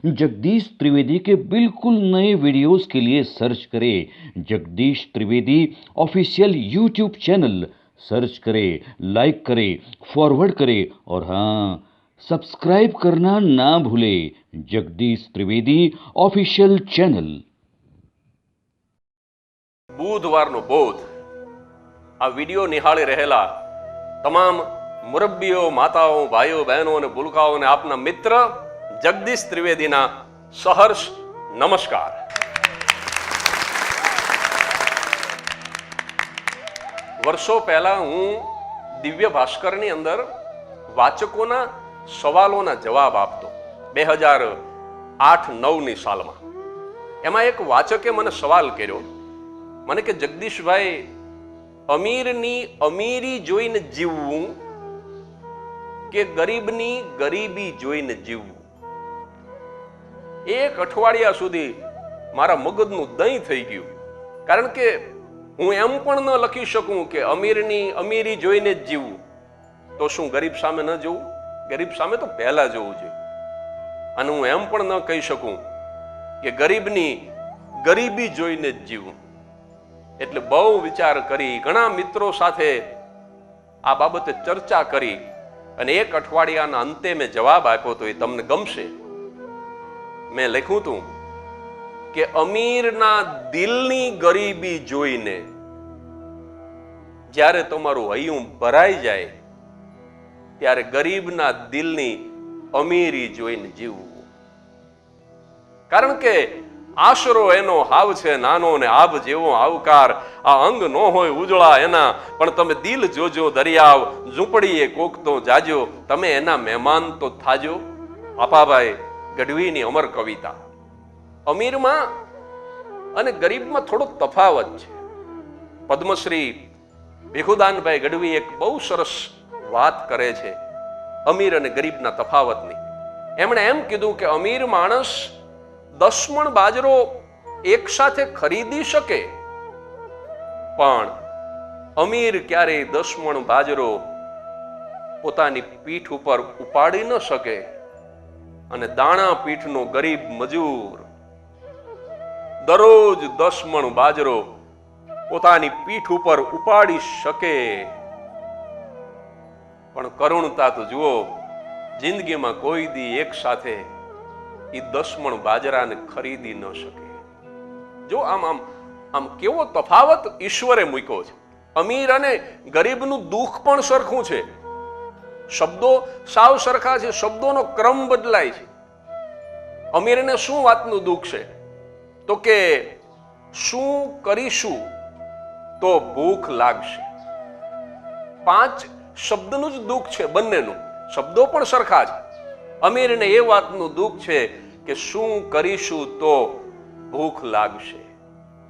जगदीश त्रिवेदी के बिल्कुल नए वीडियोस के लिए सर्च करें Jagdish Trivedi official YouTube channel. Search करें, लाइक करें, फॉरवर्ड करें और हाँ, सब्सक्राइब करना ना भूलें जगदीश त्रिवेदी ऑफिशियल चैनल। બુધવારનો બોધ આ વિડીયો નિહાળી રહેલા તમામ મુરબ્બીઓ, માતાઓ, ભાઈઓ, બહેનો અને ભૂલકાઓને આપના મિત્ર જગદીશ ત્રિવેદીના સહર્ષ નમસ્કાર। વર્ષો પહેલા હું દિવ્ય ભાસ્કરની અંદર વાચકોના સવાલોના જવાબ આપતો 2008-9ની સાલમાં। એમાં એક વાચકે મને સવાલ કર્યો, મને કે જગદીશભાઈ, અમીરની અમીરી જોઈને જીવવું કે ગરીબની ગરીબી જોઈને જીવવું? એક અઠવાડિયા સુધી મારા મગજનું દહીં થઈ ગયું, કારણ કે હું એમ પણ ન લખી શકું કે અમીરની અમીરી જોઈને જ જીવવું, તો શું ગરીબ સામે ન જોવું? ગરીબ સામે તો પહેલા જોવું જોઈએ। અને હું એમ પણ ન કહી શકું કે ગરીબની ગરીબી જોઈને જ જીવવું। એટલે બહુ વિચાર કરી, ઘણા મિત્રો સાથે આ બાબતે ચર્ચા કરી અને એક અઠવાડિયાના અંતે મેં જવાબ આપ્યો તો એ તમને ગમશે। મેં લખ્યું હતું કે અમીરના દિલની ગરીબી જોઈને જ્યારે તમારું હૈયું ભરાઈ જાય ત્યારે ગરીબના દિલની અમીરી જોઈને જીવવું। કારણ કે આશરો એનો હાવ છે નાનો ને આબ જેવો આવકાર, આ અંગ નો હોય ઉજળા એના, પણ તમે દિલ જોજો દરિયાવ, ઝૂંપડીએ કોક તો જાજો, તમે એના મહેમાન તો થાજો। આપાભાઈ ગઢવીની અમર કવિતા। અમીરમાં અને ગરીબમાં થોડો તફાવત છે। પદ્મશ્રી ભીખુદાનભાઈ ગઢવી એક બહુ સરસ વાત કરે છે અમીર અને ગરીબના તફાવતની। એમણે એમ કીધું કે અમીર માણસ 10 મણ બાજરો એક સાથે ખરીદી શકે, પણ અમીર ક્યારેય 10 મણ બાજરો પોતાની પીઠ ઉપર ઉપાડી ન શકે, અને દાણા પીઠનો ગરીબ મજૂર દરરોજ 10 મણ બાજરો પોતાની પીઠ ઉપર ઉપાડી શકે। પણ કરુણતા તો જુઓ, જિંદગીમાં કોઈ દી એક સાથે એ 10 મણ બાજરાને ખરીદી ન શકે। જો આમ આમ આમ કેવો તફાવત ઈશ્વરે મૂક્યો છે। અમીર અને ગરીબનું દુઃખ પણ સરખું છે, શબ્દો સાવ સરખા છે, શબ્દોનો ક્રમ બદલાય છે। અમીરને શું વાતનું દુઃખ છે? તો કે શું કરીશું તો ભૂખ લાગશે। 5 શબ્દનું જ દુઃખ છે બંનેનું, શબ્દો પણ સરખા છે। અમીરને એ વાતનું દુઃખ છે કે શું કરીશું તો ભૂખ લાગશે,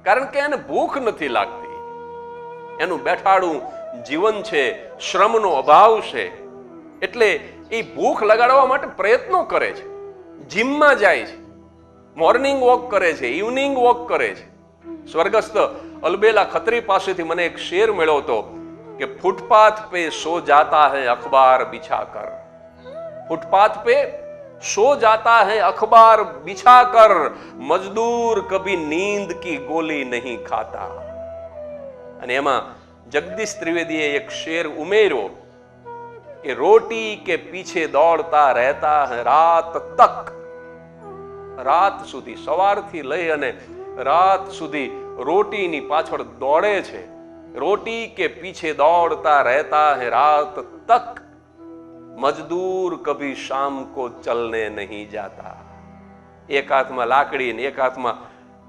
કારણ કે એને ભૂખ નથી લાગતી, એનું બેઠાડું જીવન છે, શ્રમનો અભાવ છે, એટલે એ ભૂખ લગાડવા માટે પ્રયત્નો કરે છે, જીમમાં જાય છે, મોર્નિંગ વોક કરે છે, ઇવનિંગ વોક કરે છે। સ્વર્ગસ્થ અલબેલા ખત્રી પાસેથી મને એક શેર મળ્યો હતો કે ફૂટપાથ पे सो जाता है अखबार बिछाकर, फुटपाथ पे सो जाता है अखबार बिछाकर, मजदूर कभी नींद की गोली नहीं खाता। અને એમાં જગદીશ ત્રિવેદીએ એક શેર ઉમેર્યો કે રોટી કે પીછે દોડતા રહેતા હૈ રાત તક, રાત સુધી, સવારથી લઈ અને રાત સુધી રોટીની પાછળ દોડે છે। रोटी के पीछे दौड़ता रहता है रात तक, मजदूर कभी शाम को चलने नहीं जाता। एक हाथ में लाकड़ी ने एक हाथ में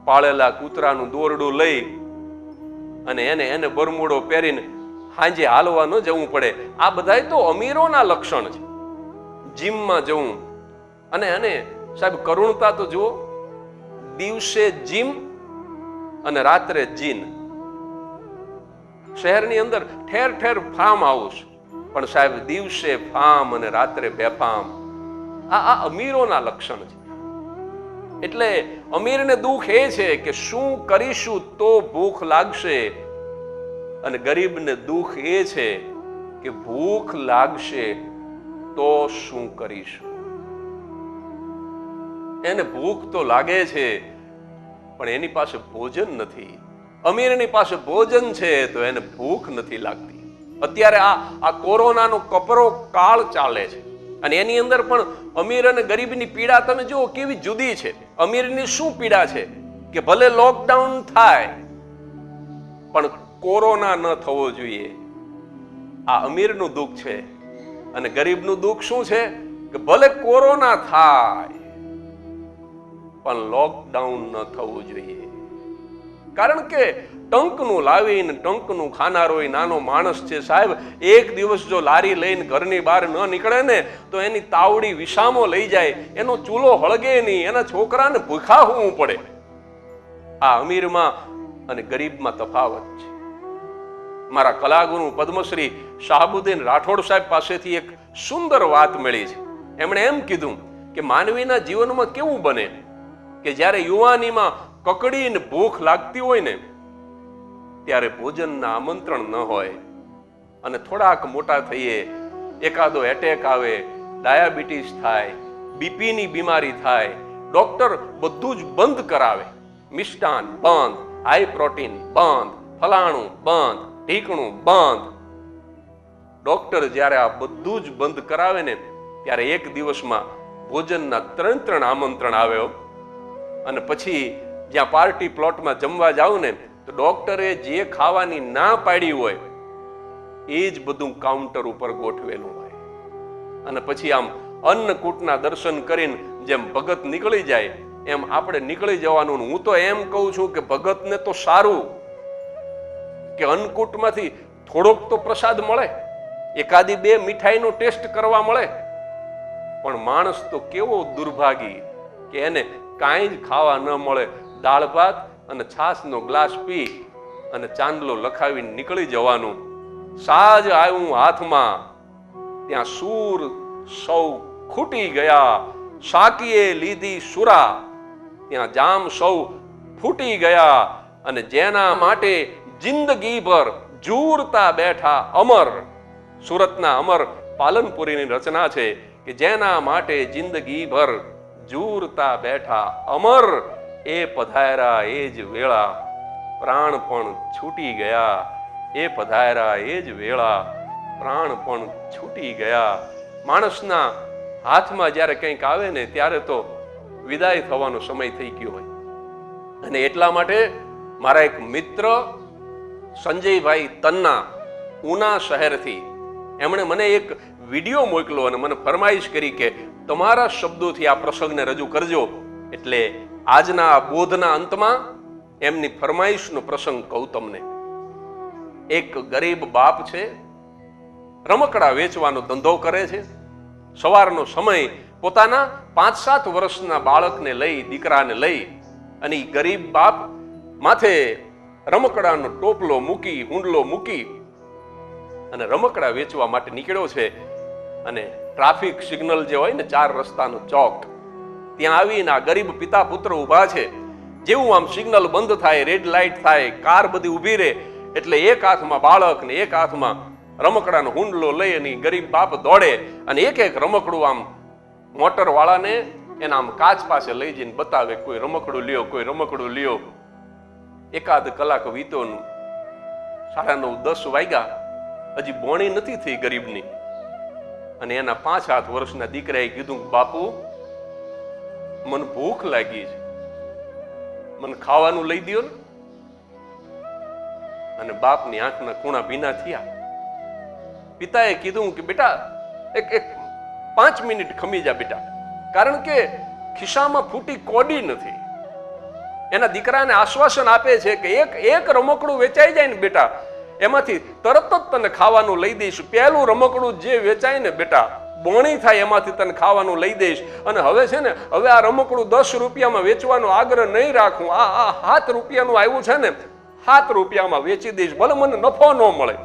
पाळेला कूतराનું દોરડું લઈ અને એને બરમુડો પહેરીને હાંજે હાલવા ન જવું પડે। આ બધાય તો અમીરોના લક્ષણ છે। જીમમાં જવું અને સાહેબ કરુણતા તો જુઓ, દિવસે જીમ અને રાત્રે જીન। શહેરની અંદર ઠેર ઠેર ફાર્મ હાઉસ, પણ સાહેબ દિવસે ફાર્મ અને રાત્રે બેફામ। આ અમીરોના લક્ષણ છે। એટલે અમીરને દુઃખ એ છે કે શું કરીશું તો ભૂખ લાગશે, અને ગરીબને દુઃખ એ છે કે ભૂખ લાગશે તો શું કરીશું। એને ભૂખ તો લાગે છે, પણ એની પાસે ભોજન નથી. અમીરની પાસે ભોજન છે તો એને ભૂખ નથી લાગતી. અત્યારે આ કોરોનાનો કપરો કાળ ચાલે છે અને એની અંદર પણ અમીર અને ગરીબની પીડા તમે જુઓ કેવી જુદી છે. અમીરની શું પીડા છે કે ભલે લોકડાઉન થાય પણ કોરોના ન થવો જોઈએ. આ અમીરનું દુઃખ છે. અને ગરીબનું દુઃખ શું છે કે ભલે કોરોના થાય પણ લોકડાઉન ન થવું જોઈએ. કારણ કે ટંકનું લાવીને ટંકનું ખાનારો એ નાનો માણસ છે સાહેબ. એક દિવસ જો લારી લઈને ઘરની બહાર ન નીકળે ને તો એની તાવડી વિસામો લઈ જાય, એનો ચૂલો હળગે નહીં, એના છોકરાને ભૂખા હોવું પડે. આ અમીરમાં અને ગરીબમાં તફાવત છે. મારા કલાગુરુ પદ્મશ્રી શાહબુદ્દીન રાઠોડ સાહેબ પાસેથી એક સુંદર વાત મળી છે. એમણે એમ કીધું કે માનવીના જીવનમાં કેવું બને કે જ્યારે યુવાનીમાં કકડીને ભૂખ લાગતી હોય ને ત્યારે ભોજનના આમંત્રણ ન હોય અને થોડાક મોટા થઈએ એકાદો એટેક આવે, ડાયાબિટીસ થાય, બીપીની બીમારી થાય, ડોક્ટર બધું જ બંધ કરાવે. મિષ્ટાન બંધ, હાઈ પ્રોટીન બંધ, ફલાણું બંધ, ઢીકણું બંધ. ડોક્ટર જ્યારે આ બધું જ બંધ કરાવે ને ત્યારે એક દિવસમાં ભોજનના 3 આમંત્રણ આવે. અને પછી જ્યાં પાર્ટી પ્લોટમાં જમવા જાવ ને તો ડોક્ટરે જે ખાવાની ના પાડી હોય એ જ બધું કાઉન્ટર ઉપર ગોઠવેલું હોય. અને પછી આમ અન્નકૂટના દર્શન કરીને જેમ ભગત નીકળી જાય એમ આપણે નીકળી જવાનું. હું તો એમ કહું છું કે ભગતને તો સારું કે અન્નકૂટમાંથી થોડોક તો પ્રસાદ મળે, એકાદી 2 મીઠાઈનો ટેસ્ટ કરવા મળે. પણ માણસ તો કેવો દુર્ભાગી કે એને કાંઈ જ ખાવા ન મળે. દાળ ભાત અને છાશનો ગ્લાસ પી અને ચાંદલો લખાવીને નીકળી જવાનું. સાજ આવ્યું હાથમાં ત્યાં સૂર સૌ ખૂટી ગયા, સાકીએ લીધી સુરા ત્યાં જામ સૌ ફૂટી ગયા. અને જેના માટે જિંદગીભર ઝૂરતા બેઠા અમર. સુરતના અમર પાલનપુરીની રચના છે કે જેના માટે જિંદગીભર ઝૂરતા બેઠા અમર, એ પધાર્યા એ જ વેળા પ્રાણ પણ છૂટી ગયા. એ પધાર્યા એ જ વેળા પ્રાણ પણ છૂટી ગયા. માણસના હાથમાં જ્યારે કંઈક આવે ને ત્યારે તો વિદાય થવાનો સમય થઈ ગયો હોય. અને એટલા માટે મારા એક મિત્ર સંજયભાઈ તન્ના ઉના શહેરથી એમણે મને એક વિડીયો મોકલો અને મને ફરમાઈશ કરી કે તમારા શબ્દોથી આ પ્રસંગને રજૂ કરજો. એટલે આજના બોધના અંતમાં એમની ફરમાઈશનો પ્રસંગ કહું તમને. એક ગરીબ બાપ છે, રમકડા વેચવાનો ધંધો કરે છે. સવારનો સમય પોતાના 5-7 વર્ષના બાળકને લઈ, દીકરાને લઈ અને ઈ ગરીબ બાપ માથે રમકડાનો ટોપલો મૂકી, હુંડલો મૂકી અને રમકડા વેચવા માટે નીકળ્યો છે. અને ટ્રાફિક સિગ્નલ જે હોય ને 4 રસ્તાનો ચોક, ત્યાં આવીને આ ગરીબ પિતા પુત્ર ઊભા છે. જેવું આમ સિગ્નલ બંધ થાય, રેડ લાઇટ થાય, કાર બધી ઊભી રહે એટલે એક હાથમાં બાળક ને એક હાથમાં રમકડાનો હુંડલો લઈ અને ગરીબ બાપ દોડે અને એક રમકડું આમ મોટર વાળાને એના આમ કાચ પાસે લઈ જઈને બતાવે, કોઈ રમકડું લ્યો, કોઈ રમકડું લ્યો. એકાદ કલાક વીતો, 9:30-10 વાગ્યા, હજી બોણી નથી થઈ ગરીબની. અને એના 5-7 વર્ષના દીકરાએ કીધું, બાપુ મને ભૂખ લાગી છે, મને ખાવાનું લઈ દ્યો ને. અને બાપની આંખના ખૂણા ભીના થયા. પિતાએ કીધું કે બેટા એક 5 મિનિટ ખમી જા બેટા, કારણ કે ખિસ્સામાં ફૂટી કોડી નથી. એના દીકરાને આશ્વાસન આપે છે કે એક રમકડું વેચાઈ જાય ને બેટા, એમાંથી તરત જ તને ખાવાનું લઈ દઈશ. પહેલું રમકડું જે વેચાય ને બેટા, બોણી થાય એમાંથી તને ખાવાનું લઈ દઈશ. અને હવે છે ને, હવે આ રમકડું 10 રૂપિયામાં વેચવાનો આગ્રહ નહીં રાખું. આ 7 રૂપિયાનું આવ્યું છે ને, 7 રૂપિયામાં વેચી દઈશ, ભલે મને નફો ન મળે.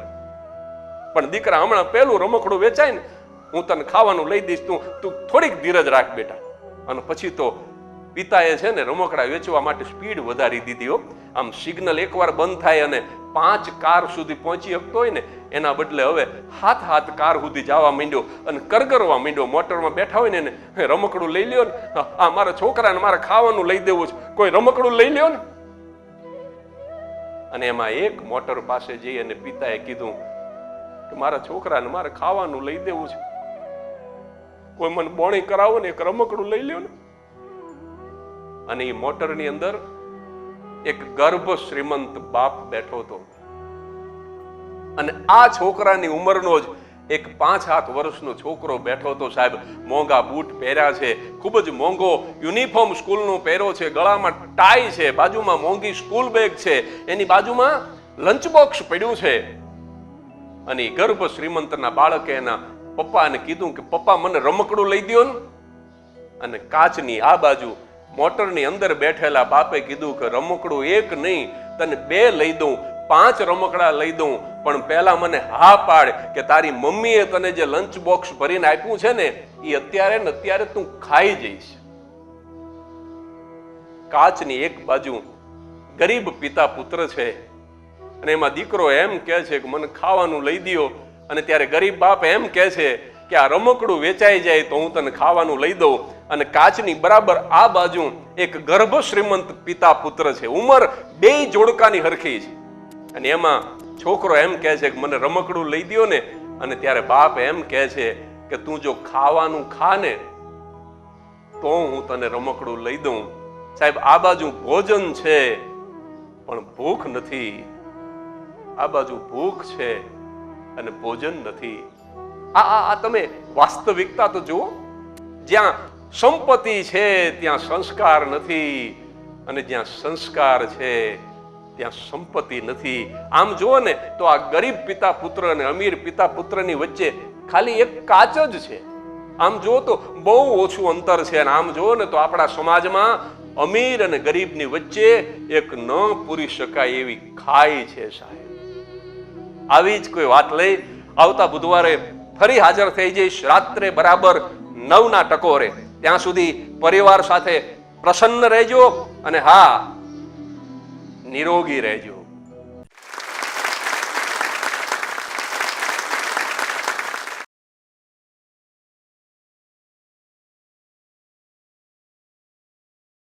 પણ દીકરા, હમણાં પહેલું રમકડું વેચાય ને, હું તને ખાવાનું લઈ દઈશ, તું થોડીક ધીરજ રાખ બેટા. અને પછી તો પિતાએ છે ને રમકડા વેચવા માટે સ્પીડ વધારી દીધી હો. આમ સિગ્નલ એકવાર બંધ થાય અને 5 કાર સુધી પહોંચી શકતો હોય ને એના બદલે હવે હાથ કાર સુધી જવા માંડ્યો અને કરગરવા માંડ્યો. મોટરમાં બેઠા હોય ને એને રમકડું લઈ લ્યો ને, આ મારા છોકરાને મારે ખાવાનું લઈ દેવું છે, કોઈ રમકડું લઈ લ્યો ને. અને એમાં એક મોટર પાસે જઈ અને પિતાએ કીધું કે મારા છોકરાને મારે ખાવાનું લઈ દેવું છે, કોઈ મને બોણી કરાવો ને, એક રમકડું લઈ લ્યો ને. અને એ મોટરની અંદર એક ગર્ભ શ્રીમંત બાપ બેઠો હતો અને આ છોકરાની ઉંમરનો જ એક 5-7 વર્ષનો છોકરો બેઠો હતો. સાહેબ, મોંઘા બૂટ પહેર્યા છે, ખૂબ જ મોંઘો યુનિફોર્મ સ્કૂલનો પહેર્યો છે, ગળામાં ટાઈ છે, બાજુમાં મોંઘી સ્કૂલ બેગ છે, એની બાજુમાં લંચ બોક્સ પડ્યું છે. અને ગર્ભ શ્રીમંતના બાળકે એના પપ્પાને કીધું કે પપ્પા મને રમકડું લઈ દ્યો ને. અને કાચની આ બાજુ મોટરની અંદર બેઠેલા બાપે કીધું કે રમકડું એક નહીં, તને 2 લઈ દઉં, 5 રમકડા લઈ દઉં, પણ પહેલા મને હા પાડ કે તારી મમ્મીએ તને જે લંચ બોક્સ ભરીને આપ્યું છે ને એ અત્યારે ને અત્યારે તું ખાઈ જઈશ. કાચની એક બાજુ ગરીબ પિતા પુત્ર છે અને એમાં દીકરો એમ કહે છે કે મને ખાવાનું લઈ દ્યો, અને ત્યારે ગરીબ બાપ એમ કહે છે કે આ રમકડું વેચાઈ જાય તો હું તને ખાવાનું લઈ દઉં. અને કાચની બરાબર આ બાજુ એક ગર્ભ શ્રીમંત પિતા પુત્ર છે, ઉંમર 2 જોડકાની હરખી છે. અને એમાં છોકરો એમ કહે છે કે મને રમકડું લઈ દ્યો ને. અને ત્યારે બાપ એમ કહે છે કે તું જો ખાવાનું ખા ને તો હું તને રમકડું લઈ દઉં. સાહેબ, આ બાજુ ભોજન છે પણ ભૂખ નથી, આ બાજુ ભૂખ છે અને ભોજન નથી. આ તમે વાસ્તવિકતા તો જુઓ. જ્યાં સંપત્તિ છે ત્યાં સંસ્કાર નથી, અને જ્યાં સંસ્કાર છે ત્યાં સંપત્તિ નથી. આમ જુઓ ને તો આ ગરીબ પિતા પુત્ર અને અમીર પિતા પુત્રની વચ્ચે ખાલી એક કાચ જ છે. આમ જુઓ તો બહુ ઓછું અંતર છે. અને આમ જુઓ ને તો આપણા સમાજમાં અમીર અને ગરીબની વચ્ચે એક ન પૂરી શકાય એવી ખાઈ છે. સાહેબ, આવી જ કોઈ વાત લઈ આવતા બુધવારે ફરી હાજર થઈ જઈશ, રાત્રે બરાબર 9 ટકોરે. ત્યાં સુધી પરિવાર સાથે પ્રસન્ન રહેજો અને હા, નિરોગી રહેજો.